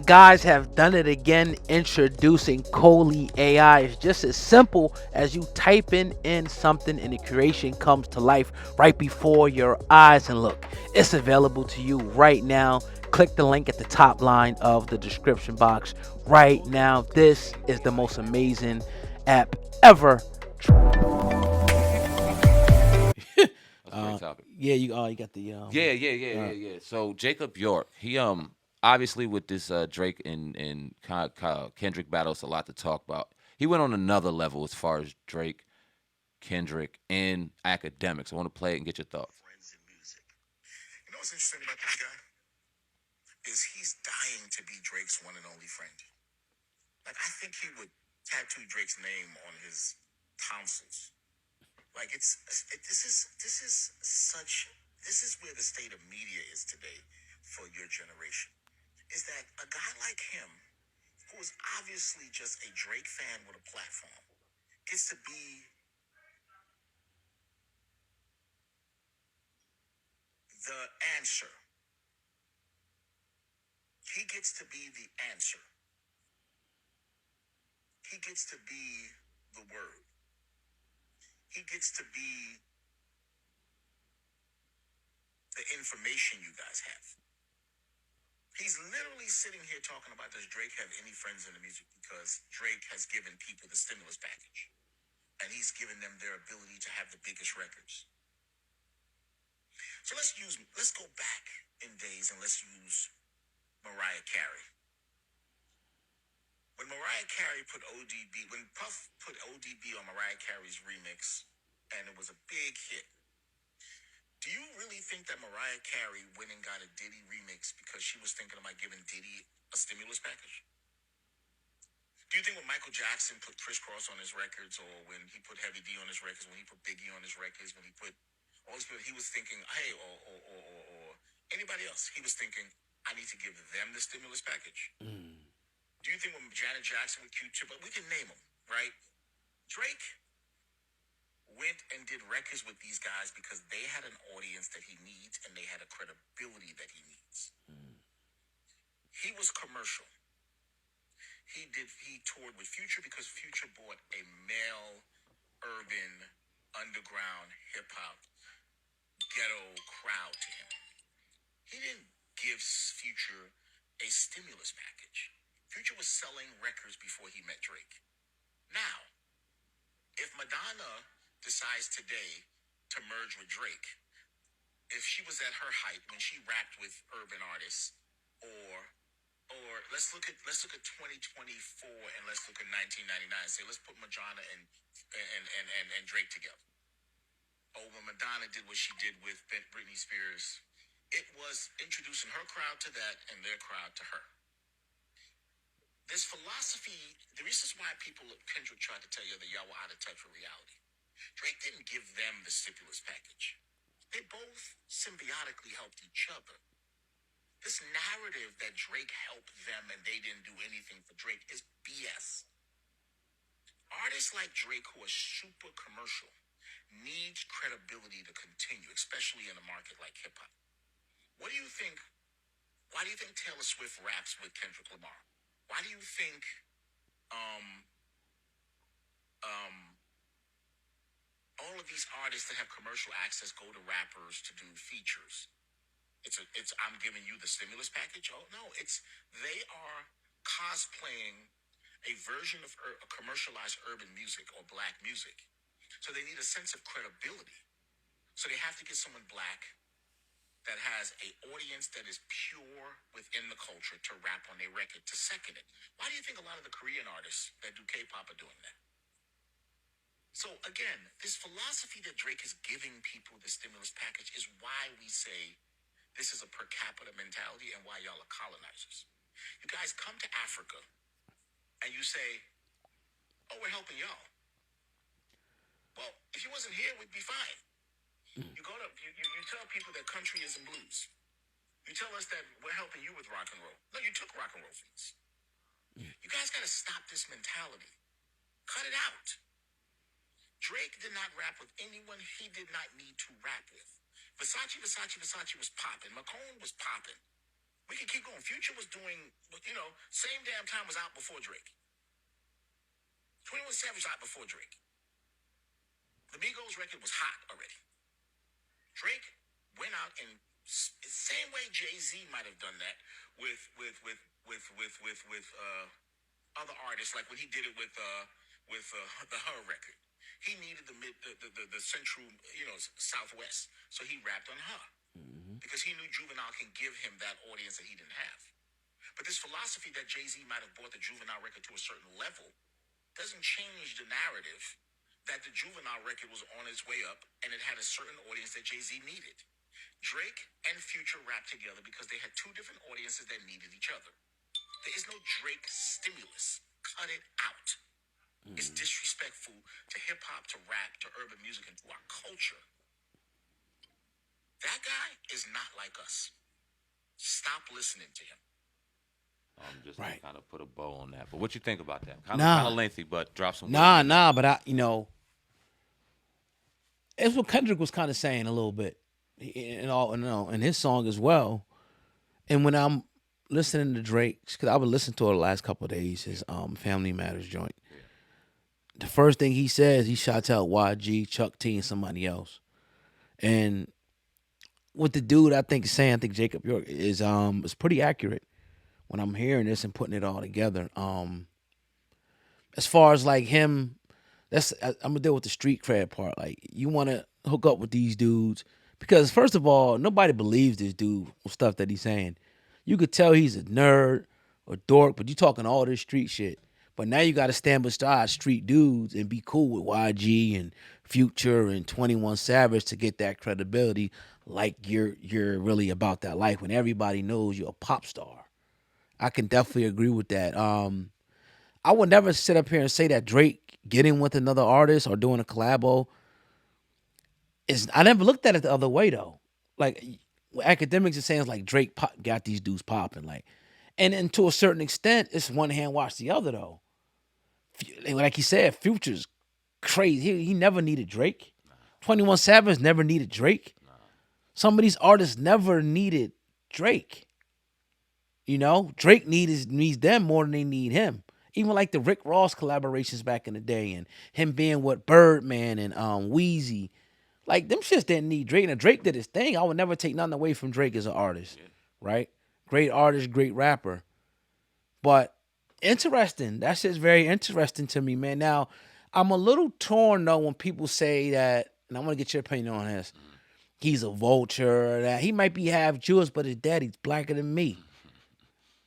guys have done it again, introducing Coley AI. It's just as simple as you typing in something and the creation comes to life right before your eyes. And look, it's available to you right now. Click the link at the top line of the description box right now. This is the most amazing app ever. That's a great topic. Yeah, you got the uh, So Jacob York, he obviously with this Drake and Kendrick battle, it's a lot to talk about. He went on another level as far as Drake, Kendrick, and academics. I want to play it and get your thoughts. Friends in music. You know what's interesting about this guy? Is he's dying to be Drake's one and only friend. Like I think he would tattoo Drake's name on his tonsils. Like this is where the state of media is today for your generation. Is that a guy like him, who is obviously just a Drake fan with a platform, gets to be the answer. He gets to be the answer. He gets to be the word. He gets to be the information you guys have. He's literally sitting here talking about does Drake have any friends in the music because Drake has given people the stimulus package. And he's given them their ability to have the biggest records. So let's go back in days and let's use Mariah Carey. When Mariah Carey put ODB, when Puff put ODB on Mariah Carey's remix, and it was a big hit, do you really think that Mariah Carey went and got a Diddy remix because she was thinking about giving Diddy a stimulus package? Do you think when Michael Jackson put Criss Cross on his records, or when he put Heavy D on his records, when he put Biggie on his records, when he put all these people, he was thinking, hey, or anybody else, he was thinking, I need to give them the stimulus package? Do you think when Janet Jackson with Q-Tip, we can name them, right? Drake went and did records with these guys because they had an audience that he needs and they had a credibility that he needs. He was commercial. He toured with Future because Future brought a male, urban, underground, hip hop, ghetto crowd to him. He didn't give Future a stimulus package. Future was selling records before he met Drake. Now, if Madonna decides today to merge with Drake, if she was at her height when she rapped with urban artists, or let's look at 2024 and let's look at 1999. Say let's put Madonna and Drake together. Oh, when Madonna did what she did with Britney Spears, it was introducing her crowd to that and their crowd to her. This philosophy, the reason why Kendrick tried to tell you that y'all were out of touch with reality. Drake didn't give them the stimulus package. They both symbiotically helped each other. This narrative that Drake helped them and they didn't do anything for Drake is BS. Artists like Drake, who are super commercial, needs credibility to continue, especially in a market like hip hop. What do you think? Why do you think Taylor Swift raps with Kendrick Lamar? Why do you think all of these artists that have commercial access go to rappers to do features? It's I'm giving you the stimulus package. Oh no, it's they are cosplaying a version of commercialized urban music or black music. So they need a sense of credibility. So they have to get someone black that has a audience that is pure within the culture to rap on their record to second it. Why do you think a lot of the Korean artists that do K-pop are doing that? So again, this philosophy that Drake is giving people the stimulus package is why we say this is a per capita mentality and why y'all are colonizers. You guys come to Africa and you say, oh, we're helping y'all. Well, if you wasn't here, we'd be fine. You tell people that country isn't blues. You tell us that we're helping you with rock and roll. No, you took rock and roll fees. You guys got to stop this mentality. Cut it out. Drake did not rap with anyone he did not need to rap with. Versace was popping. Macone was popping. We could keep going. Future was doing, same damn time was out before Drake. 21 Savage was out before Drake. The Migos record was hot already. Drake went out and same way Jay-Z might have done that with other artists, like when he did it with the Her record. He needed the central, Southwest, so he rapped on Her because he knew Juvenile can give him that audience that he didn't have. But this philosophy that Jay-Z might have brought the Juvenile record to a certain level doesn't change the narrative that the Juvenile record was on its way up and it had a certain audience that Jay-Z needed. Drake and Future rapped together because they had two different audiences that needed each other. There is no Drake stimulus. Cut it out. It's disrespectful to hip-hop, to rap, to urban music, and to our culture. That guy is not like us. Stop listening to him. Just Right. to kind of put a bow on that. But what you think about that? Kind Nah. of lengthy, but drop some. Nah, but it's what Kendrick was kind of saying a little bit, in his song as well. And when I'm listening to Drake, because I've been listening to it the last couple of days, his Family Matters joint. Yeah. The first thing he says, he shouts out YG, Chuck T, and somebody else. And what the dude I think is saying, I think Jacob York is pretty accurate when I'm hearing this and putting it all together. As far as like him, I'm gonna deal with the street cred part. Like, you want to hook up with these dudes because first of all, nobody believes this dude with stuff that he's saying. You could tell he's a nerd or dork, but you talking all this street shit. But now you got to stand beside street dudes and be cool with YG and Future and 21 Savage to get that credibility. Like you're really about that life when everybody knows you're a pop star. I can definitely agree with that. I would never sit up here and say that Drake getting with another artist or doing a collabo is. I never looked at it the other way though. Like academics are saying, it's like Drake got these dudes popping, like, and to a certain extent, it's one hand wash the other though. Like he said, Future's crazy. He never needed Drake. 21 Savage never needed Drake. Some of these artists never needed Drake. Drake needs them more than they need him. Even like the Rick Ross collaborations back in the day and him being with Birdman and Wheezy. Like, them shits didn't need Drake. And Drake did his thing. I would never take nothing away from Drake as an artist. Yeah. Right? Great artist, great rapper. But interesting. That shit's very interesting to me, man. Now, I'm a little torn, though, when people say that, and I want to get your opinion on this. He's a vulture. That he might be half Jewish, but his daddy's blacker than me.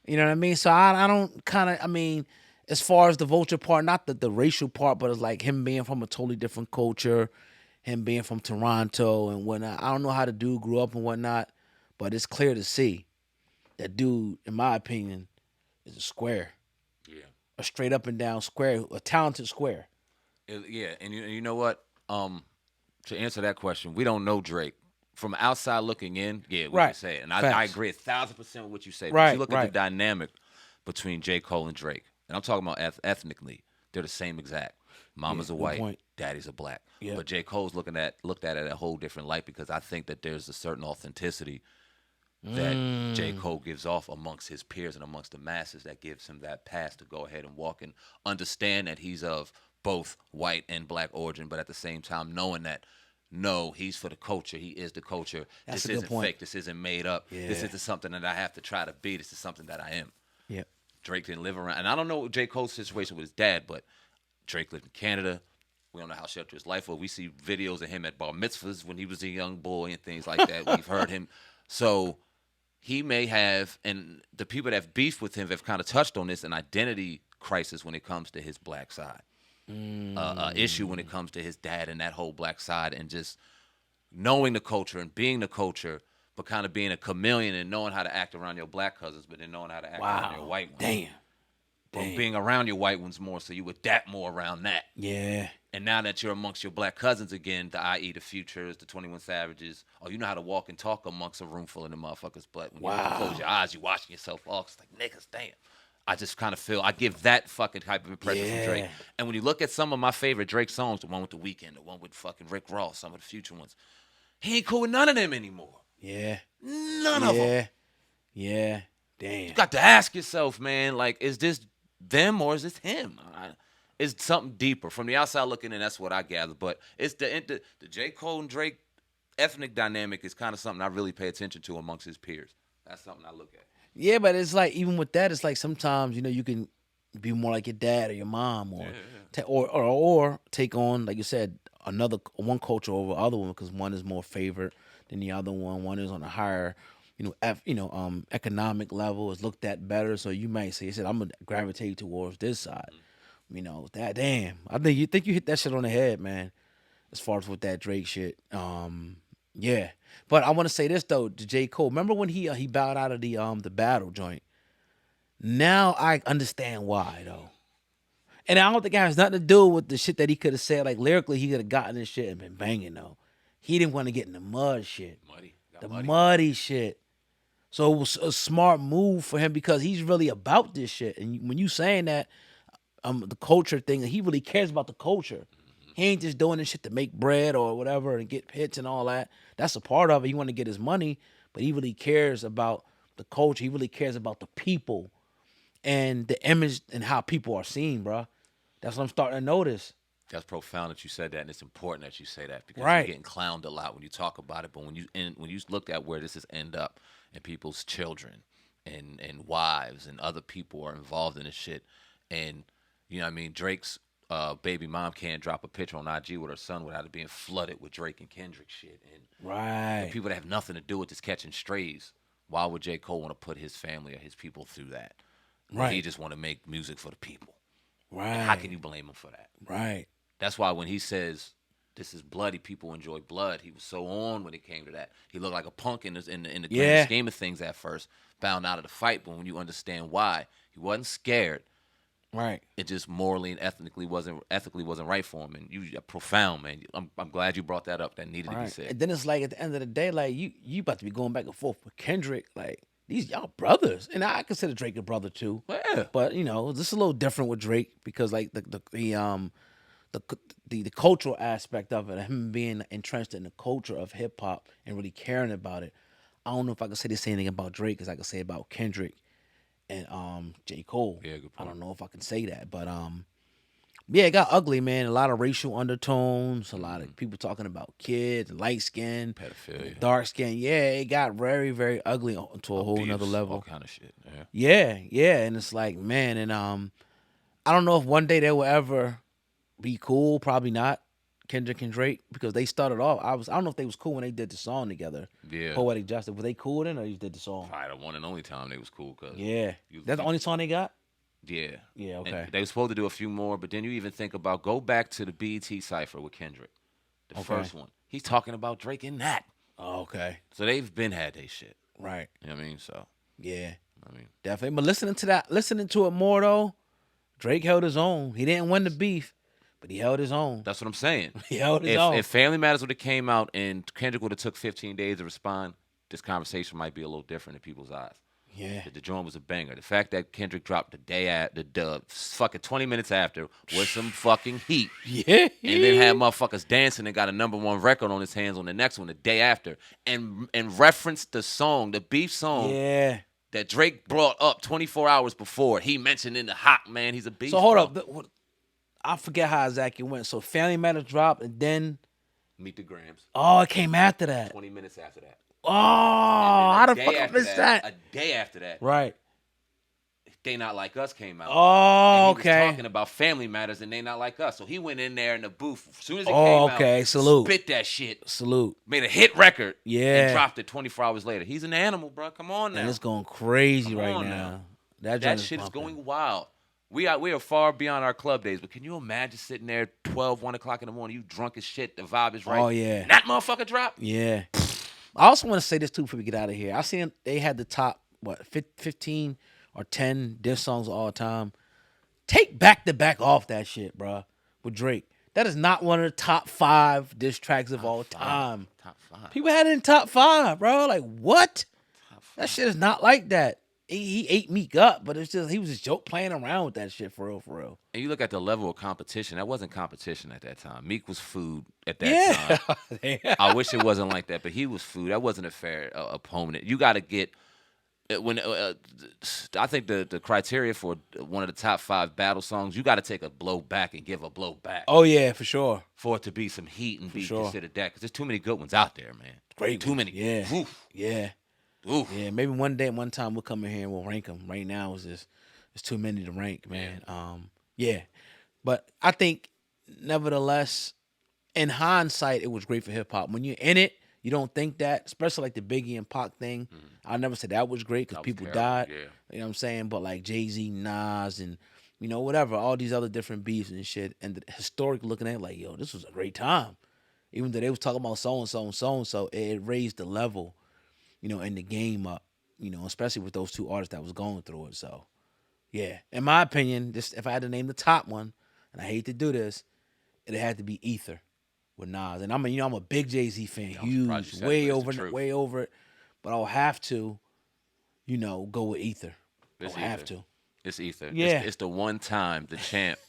You know what I mean? So I don't kind of, as far as the vulture part, not the racial part, but it's like him being from a totally different culture, him being from Toronto and whatnot. I don't know how the dude grew up and whatnot, but it's clear to see that dude, in my opinion, is a square. Yeah. A straight up and down square, a talented square. Yeah, and you know what? To answer that question, we don't know Drake. From outside looking in, yeah, we can say it. And I agree 1,000% with what you say. But you look at the dynamic between J. Cole and Drake, and I'm talking about ethnically, they're the same exact. Mama's a white, daddy's a black. Yeah. But J. Cole's looked at it at a whole different light because I think that there's a certain authenticity that J. Cole gives off amongst his peers and amongst the masses that gives him that pass to go ahead and walk and understand that he's of both white and black origin, but at the same time knowing that no, he's for the culture. He is the culture. That's this isn't fake. This isn't made up. Yeah. This isn't something that I have to try to be. This is something that I am. Yeah. Drake didn't live around. And I don't know J. Cole's situation with his dad, but Drake lived in Canada. We don't know how sheltered his life was. We see videos of him at bar mitzvahs when he was a young boy and things like that. We've heard him. So he may have, and the people that have beef with him have kind of touched on this, an identity crisis when it comes to his black side. Issue when it comes to his dad and that whole black side and just knowing the culture and being the culture, but kind of being a chameleon and knowing how to act around your black cousins, but then knowing how to act around your white ones. Damn. But being around your white ones more, so you adapt more around that. Yeah. And now that you're amongst your black cousins again, i.e. the Futures, the 21 Savages, you know how to walk and talk amongst a room full of them motherfuckers, but when you close your eyes, you watching yourself walk, it's like, niggas, damn. I just kind of feel I give that fucking type of impression from Drake. And when you look at some of my favorite Drake songs, the one with The Weeknd, the one with fucking Rick Ross, some of the Future ones, he ain't cool with none of them anymore. Yeah. None of them. Yeah. Damn. You got to ask yourself, man, like, is this them or is this him? It's something deeper. From the outside looking in, that's what I gather. But it's the J. Cole and Drake ethnic dynamic is kind of something I really pay attention to amongst his peers. That's something I look at. Yeah, but it's like even with that, it's like sometimes you can be more like your dad or your mom, or or take on, like you said, another one culture over other one because one is more favored than the other one. One is on a higher, economic level, is looked at better. So you might say, "said I'm gonna gravitate towards this side." That damn. I think you hit that shit on the head, man. As far as with that Drake shit, yeah. But I want to say this though, to J. Cole. Remember when he bowed out of the battle joint? Now I understand why though. And I don't think it has nothing to do with the shit that he could have said. Like lyrically, he could have gotten this shit and been banging though. He didn't want to get in the mud shit. Got The muddy. muddy shit. So it was a smart move for him because he's really about this shit. And when you saying that, the culture thing, he really cares about the culture. He ain't just doing this shit to make bread or whatever and get hits and all that. That's a part of it. He want to get his money, but he really cares about the culture. He really cares about the people and the image and how people are seen, bro. That's what I'm starting to notice. That's profound that you said that, and it's important that you say that because Right. you're getting clowned a lot when you talk about it. But when you look at where this has end up, and people's children and wives and other people are involved in this shit, and you know what I mean, Drake's baby mom can't drop a picture on IG with her son without it being flooded with Drake and Kendrick shit, and Right. people that have nothing to do with this catching strays. Why would J. Cole want to put his family or his people through that? Right. He just want to make music for the people. Right. And how can you blame him for that? Right. That's why when he says this is bloody, people enjoy blood. He was so on when it came to that. He looked like a punk in the Yeah. grand scheme of things at first, bound out of the fight. But when you understand why, he wasn't scared. Right. It just morally and ethically wasn't right for him. And you profound, man. I'm glad you brought that up. That needed to be Right. said. And then it's like at the end of the day, like you about to be going back and forth with Kendrick. Like these y'all brothers, and I consider Drake a brother too. Yeah. But this is a little different with Drake because like the cultural aspect of it, him being entrenched in the culture of hip hop and really caring about it. I don't know if I can say the same thing about Drake as I can say about Kendrick and J. Cole. Yeah, good I point. don't know if I can say that, but yeah, it got ugly, man. A lot of racial undertones, a lot of people talking about kids, light skin, Pedophilia. dark skin. Yeah, it got very, very ugly to a whole nother Abuse, level. all kind of shit. Yeah. Yeah, and it's like, man, and I don't know if one day they will ever be cool. Probably not, Kendrick and Drake, because they started off. I don't know if they was cool when they did the song together. Yeah. Poetic Justice. Were they cool then, or you did the song? Probably the one and only time they was cool. Cause Yeah, you- that's the only song they got. Yeah. Yeah, And okay. they were supposed to do a few more, but then you even think about go back to the BET Cipher with Kendrick, the Okay. first one. He's talking about Drake in that. Oh, okay, So they've been had they shit. right. You know what I mean? So Yeah, I mean, definitely. But listening to it more though, Drake held his own. He didn't win the beef, but he held his own. that's what I'm saying. He held his own. If Family Matters would have came out and Kendrick would have took 15 days to respond, this conversation might be a little different in people's eyes. Yeah, The joint was a banger. The fact that Kendrick dropped the day at the fucking 20 minutes after was some fucking heat. yeah, And then had motherfuckers dancing and got a #1 record on his hands on the next one the day after, and referenced the song, the beef song yeah. that Drake brought up 24 hours before. He mentioned in the hot man, he's a beast. So hold bro. up, I forget how exactly it went. So Family Matters dropped, and then Meet the Grams. it came after that. 20 minutes after that. Oh, how And the then a fuck day I after missed that? A day after that, Right. They Not Like Us came out. Oh, And he okay. was talking about Family Matters and They Not Like Us. So he went in there in the booth as soon as it Oh, came okay. out. Salute. Spit that shit. Salute. Made a hit record. Yeah. And dropped it 24 hours later. He's an animal, bro. Come on now. And it's going crazy Come right on now. now. That That joint shit is bumping. going wild. We are far beyond our club days, but can you imagine sitting there 12, 1 o'clock in the morning, you drunk as shit, the vibe is right. Oh, yeah. That motherfucker drop? Yeah. I also want to say this too before we get out of here. I seen they had the top 15 or 10 diss songs of all time. Take back to back off that shit, bro. With Drake, that is not one of the top 5 diss tracks of all time. Top 5. People had it in top 5, bro. Like what? That shit is not like that. He ate Meek up, but it's just he was just joke playing around with that shit for real, for real. And you look at the level of competition. That wasn't competition at that time. Meek was food at that time. Yeah. I wish it wasn't like that, but he was food. That wasn't a fair opponent. You got to get I think the criteria for one of the top 5 battle songs, you got to take a blow back and give a blow back Oh yeah, for sure. for it to be some heat and be sure. considered that. Because there's too many good ones out there, man. Great Too ones. many. Yeah. Oof. Yeah. Oof. Yeah. Maybe one time we'll come in here and we'll rank them. Right now it's too many to rank, man. Yeah. But I think nevertheless, in hindsight, it was great for hip hop. When you're in it, you don't think that, especially like the Biggie and Pac thing. I never said that was great because That was people terrible, died. yeah. You know what I'm saying? But like Jay-Z, Nas, and whatever, all these other different beefs and shit, and the historic looking at it, like, yo, this was a great time. Even though they was talking about so and so and so and so, it raised the level, in the game up, especially with those two artists that was going through it. So yeah, in my opinion, this if I had to name the top one, and I hate to do this, it had to be Ether with Nas. And I'm a big Jay-Z fan, I'm surprised you huge, said it, way but it's the over truth. way over it. But I'll have to, go with Ether. It's I'll have Ether. to. It's Ether. Yeah. It's the one time the champ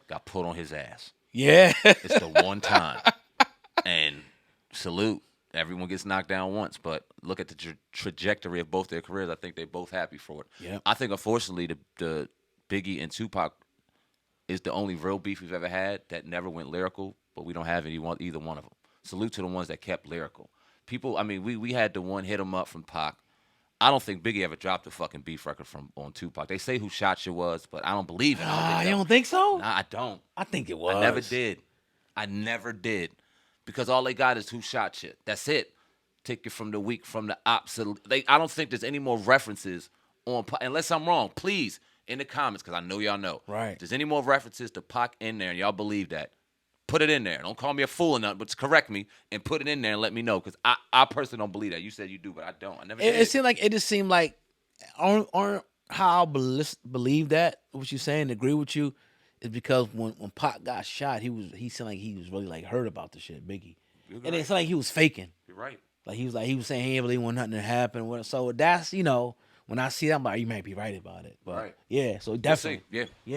got put on his ass. Yeah. It's the one time. And salute. Everyone gets knocked down once, but look at the trajectory of both their careers. I think they're both happy for it. Yep. I think, unfortunately, the Biggie and Tupac is the only real beef we've ever had that never went lyrical, but we don't have either one of them. Salute to the ones that kept lyrical. People, I mean, we had the one hit 'em up from Pac. I don't think Biggie ever dropped a fucking beef record on Tupac. They say Who Shot You was, but I don't believe it. You don't think so? Nah, I don't. I think it was. I never did. Because all they got is Who Shot You. That's it. Take it from the weak, from the opposite. I don't think there's any more references on Pac. Unless I'm wrong, please, in the comments, because I know y'all know. Right. If there's any more references to Pac in there and y'all believe that, put it in there. Don't call me a fool or nothing, but correct me and put it in there and let me know. Because I personally don't believe that. You said you do, but I don't. I never did. It just seemed like aren't how I believe that what you're saying, agree with you, is because when Pac got shot, he seemed like he was really like hurt about the shit, Biggie. You're And right. it's like he was faking. You're right. Like he was saying he didn't really want nothing to happen. So that's when I see that, I'm like, you might be right about it. But Right. yeah, so We'll see. definitely. Yeah. Yeah.